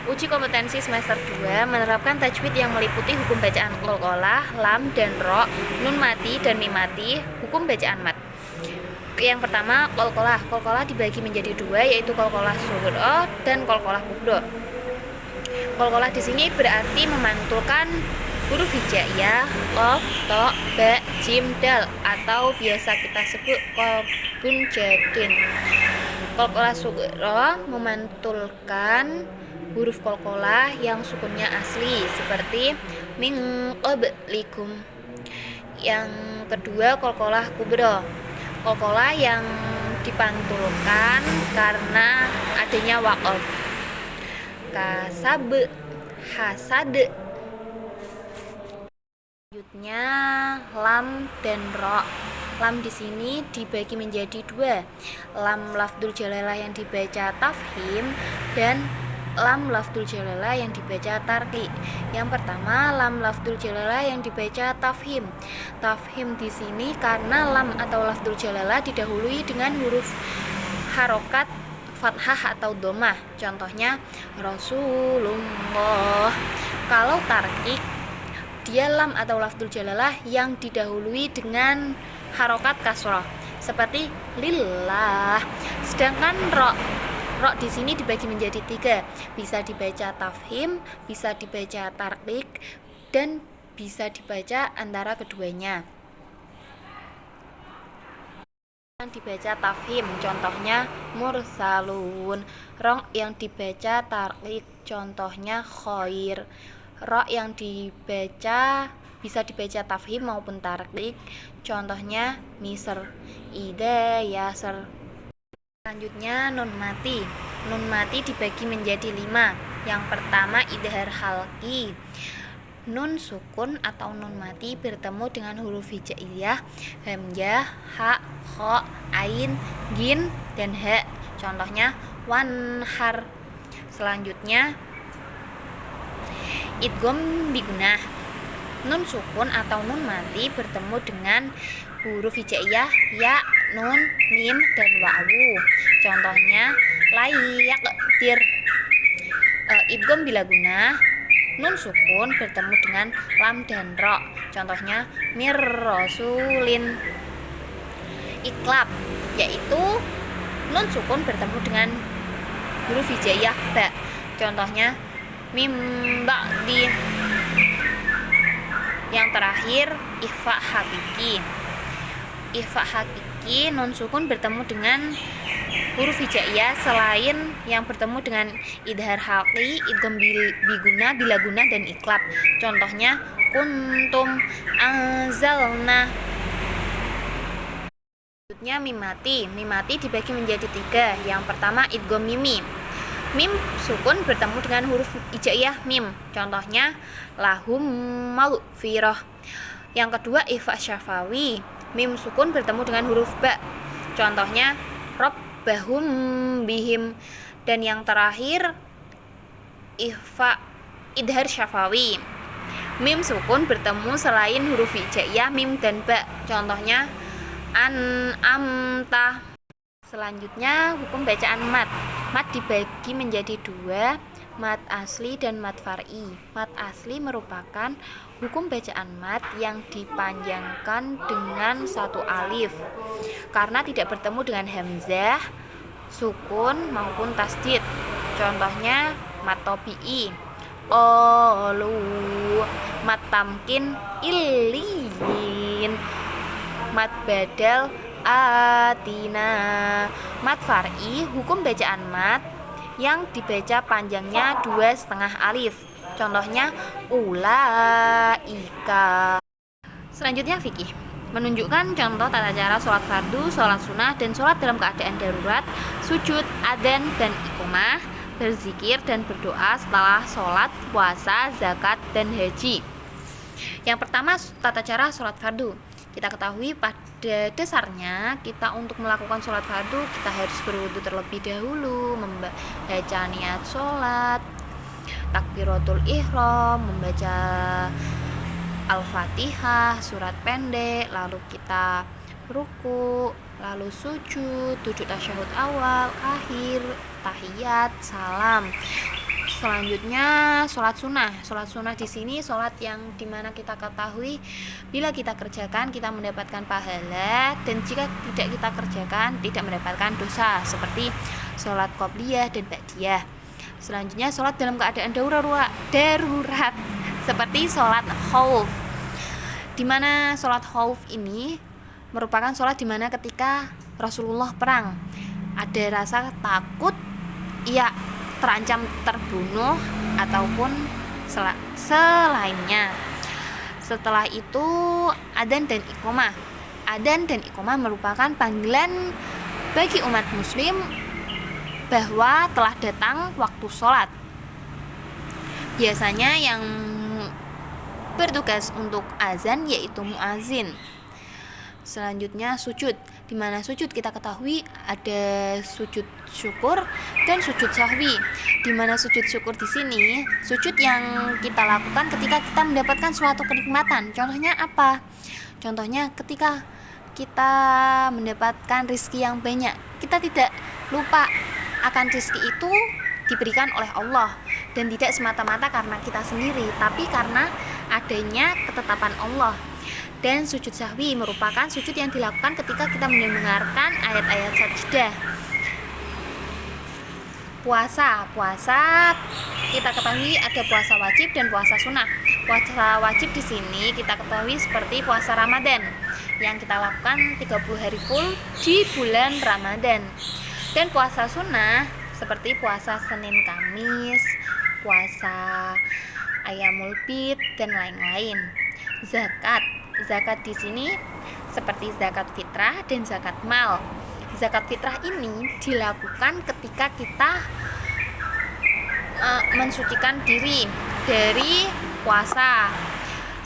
Uji kompetensi semester 2 menerapkan tajwid yang meliputi hukum bacaan qalqalah, lam dan ro, nun mati dan mim mati, hukum bacaan mat. Yang pertama, qalqalah. Qalqalah dibagi menjadi dua, yaitu qalqalah sughra dan qalqalah kubra. Qalqalah di sini berarti memantulkan huruf hijaiyah, qaf, to, ba, jim, dal atau biasa kita sebut qalbun jadin. Qalqalah sughra memantulkan huruf qalqalah yang sukunnya asli seperti min qablikum. Yang kedua, qalqalah kubra. Qalqalah yang dipantulkan karena adanya waqaf. Kasab, hasad. Selanjutnya lam dan ro. Lam di sini dibagi menjadi dua, lam lafdzul jalalah yang dibaca tafhim dan lam lafdzul jalalah yang dibaca tarqiq. Yang pertama, lam lafdzul jalalah yang dibaca tafhim. Tafhim di sini karena lam atau lafdzul jalalah didahului dengan huruf harokat fathah atau dhammah. Contohnya Rasulullah. Kalau tarqiq, dia lam atau lafdzul jalalah yang didahului dengan harokat kasrah seperti lillah. Sedangkan ro di sini dibagi menjadi tiga, bisa dibaca tafhim, bisa dibaca tarqiq, dan bisa dibaca antara keduanya. Yang dibaca tafhim, contohnya mursalun. Ro yang dibaca tarqiq, contohnya khair. Ro yang dibaca bisa dibaca tafhim maupun tarqiq, contohnya misr, ida, yasr. Selanjutnya nun mati. Nun mati dibagi menjadi 5. Yang pertama, idhar halqi. Nun sukun atau nun mati bertemu dengan huruf hijaiyah, hamzah, ha, kha, ain, gin, dan ha. Contohnya wanhar. Selanjutnya idgham bigunah. Nun sukun atau nun mati bertemu dengan huruf hijaiyah ya, nun, mim, dan wawu. Contohnya layak dir. Idgham bila gunah. Nun sukun bertemu dengan lam dan ro. Contohnya mir rasulin. Iklab, yaitu nun sukun bertemu dengan huruf hijaiyah ba. Contohnya mim ba'di. Yang terakhir, ikhfa hakiki. Ikhfa hakiki nun sukun bertemu dengan huruf hijaiyah selain yang bertemu dengan idhar halqi, idgham biguna, bila guna, dan iklab. Contohnya kuntum anzalna. Selanjutnya mim mati. Mim mati dibagi menjadi 3. Yang pertama, idgham mimi. Mim sukun bertemu dengan huruf hijaiyah mim. Contohnya lahum maghfirah. Yang kedua, ikhfa syafawi. Mim sukun bertemu dengan huruf ba. Contohnya rabbahum bihim. Dan yang terakhir, ikhfa idhar syafawi. Mim sukun bertemu selain huruf hijaiyah mim dan ba. Contohnya an'amta. Selanjutnya, hukum bacaan mat. Mat dibagi menjadi 2, mat asli dan mat far'i. Mat asli merupakan hukum bacaan mat yang dipanjangkan dengan 1 alif karena tidak bertemu dengan hamzah, sukun maupun tasdid. Contohnya mat tabi'i, qalu. Mat tamkin, illiyin. Mat badal, atina. Mat far'i, hukum bacaan mat yang dibaca panjangnya 2,5 alif. Contohnya ulaika. Selanjutnya fikih, menunjukkan contoh tata cara sholat fardu, sholat sunnah, dan sholat dalam keadaan darurat, sujud, adzan, dan iqomah, berzikir dan berdoa setelah sholat, puasa, zakat, dan haji. Yang pertama, tata cara sholat fardu. Kita ketahui pada dasarnya kita untuk melakukan sholat fardu kita harus berwudu terlebih dahulu, membaca niat sholat, takbiratul ihram, membaca Al-Fatihah, surat pendek, lalu kita ruku, lalu sujud, 7 tasyahud awal, akhir, tahiyat, salam. Selanjutnya sholat sunnah. Sholat sunnah di sini sholat yang dimana kita ketahui bila kita kerjakan kita mendapatkan pahala, dan jika tidak kita kerjakan tidak mendapatkan dosa, seperti sholat qobliyah dan ba'diyah. Selanjutnya sholat dalam keadaan darurat seperti sholat khauf, dimana sholat khauf ini merupakan sholat dimana ketika Rasulullah perang ada rasa takut ia terancam terbunuh ataupun selainnya. Setelah itu adzan dan iqamah. Adzan dan iqamah merupakan panggilan bagi umat muslim bahwa telah datang waktu sholat. Biasanya yang bertugas untuk azan yaitu muazin. Selanjutnya sujud, di mana sujud kita ketahui ada sujud syukur dan sujud sahwi. Di mana sujud syukur di sini sujud yang kita lakukan ketika kita mendapatkan suatu kenikmatan. Contohnya apa? Contohnya ketika kita mendapatkan rezeki yang banyak, kita tidak lupa akan rezeki itu diberikan oleh Allah, dan tidak semata-mata karena kita sendiri, tapi karena adanya ketetapan Allah. Dan sujud sahwi merupakan sujud yang dilakukan ketika kita mendengarkan ayat-ayat sajdah. Puasa kita ketahui ada puasa wajib dan puasa sunnah. Puasa wajib di sini kita ketahui seperti puasa Ramadan yang kita lakukan 30 hari full di bulan Ramadan. Dan puasa sunnah seperti puasa Senin Kamis, puasa Ayamul Bid dan lain-lain. Zakat di sini seperti zakat fitrah dan zakat mal. Zakat fitrah ini dilakukan ketika kita mensucikan diri dari puasa.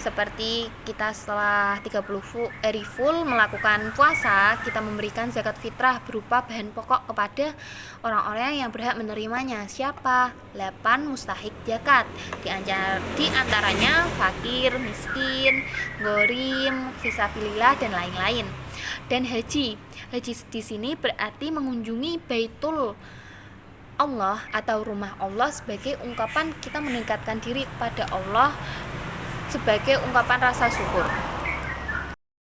Seperti kita setelah 30 hari full melakukan puasa, kita memberikan zakat fitrah berupa bahan pokok kepada orang-orang yang berhak menerimanya. Siapa? 8 mustahik zakat. Di antaranya fakir, miskin, ghorim, fisabilillah dan lain-lain. Dan haji di sini berarti mengunjungi Baitul Allah atau rumah Allah sebagai ungkapan kita meningkatkan diri kepada Allah, sebagai ungkapan rasa syukur.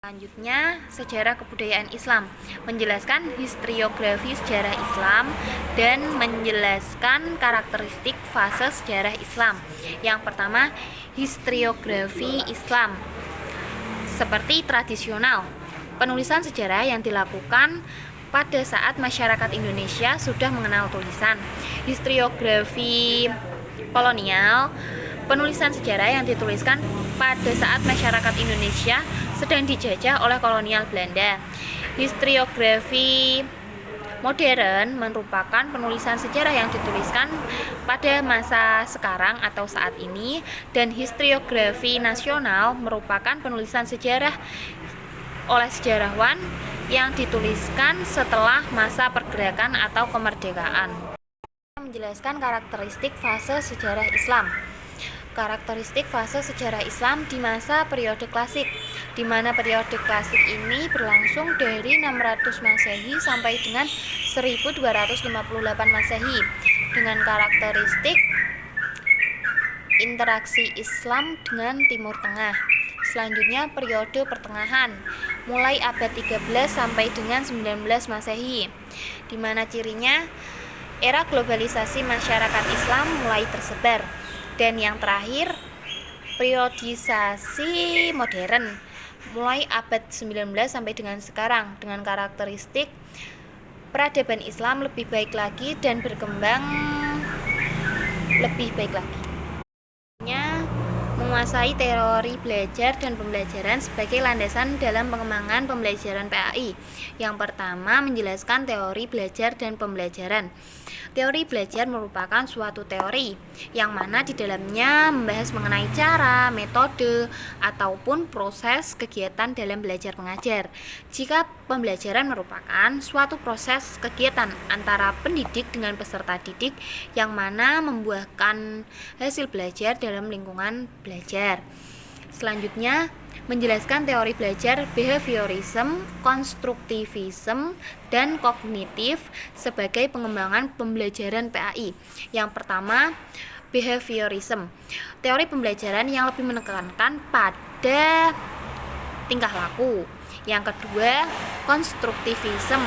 Selanjutnya, sejarah kebudayaan Islam, menjelaskan historiografi sejarah Islam dan menjelaskan karakteristik fase sejarah Islam. Yang pertama, historiografi Islam. Seperti tradisional, penulisan sejarah yang dilakukan pada saat masyarakat Indonesia sudah mengenal tulisan. Historiografi kolonial, penulisan sejarah yang dituliskan pada saat masyarakat Indonesia sedang dijajah oleh kolonial Belanda. Historiografi modern merupakan penulisan sejarah yang dituliskan pada masa sekarang atau saat ini, dan historiografi nasional merupakan penulisan sejarah oleh sejarawan yang dituliskan setelah masa pergerakan atau kemerdekaan. Menjelaskan karakteristik fase sejarah Islam. Karakteristik fase sejarah Islam di masa periode klasik, di mana periode klasik ini berlangsung dari 600 Masehi sampai dengan 1258 Masehi, dengan karakteristik interaksi Islam dengan Timur Tengah. Selanjutnya periode pertengahan, mulai abad 13 sampai dengan 19 Masehi, di mana cirinya era globalisasi masyarakat Islam mulai tersebar. Dan yang terakhir, periodisasi modern, mulai abad 19 sampai dengan sekarang, dengan karakteristik peradaban Islam lebih baik lagi dan berkembang lebih baik lagi. Menguasai teori belajar dan pembelajaran sebagai landasan dalam pengembangan pembelajaran PAI. Yang pertama, menjelaskan teori belajar dan pembelajaran. Teori belajar merupakan suatu teori yang mana di dalamnya membahas mengenai cara, metode, ataupun proses kegiatan dalam belajar mengajar. Jika pembelajaran merupakan suatu proses kegiatan antara pendidik dengan peserta didik yang mana membuahkan hasil belajar dalam lingkungan belajar. Selanjutnya, menjelaskan teori belajar behaviorism, konstruktivism, dan kognitif sebagai pengembangan pembelajaran PAI. Yang pertama, behaviorism, teori pembelajaran yang lebih menekankan pada tingkah laku. Yang kedua, konstruktivism,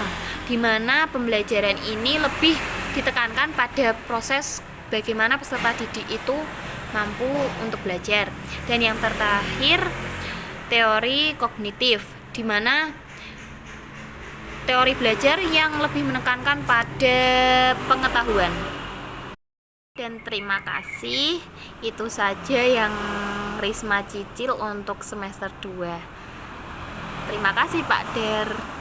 di mana pembelajaran ini lebih ditekankan pada proses bagaimana peserta didik itu mampu untuk belajar. Dan yang terakhir, teori kognitif, di mana teori belajar yang lebih menekankan pada pengetahuan. Dan terima kasih, itu saja yang Risma cicil untuk semester 2. Terima kasih Pak Der.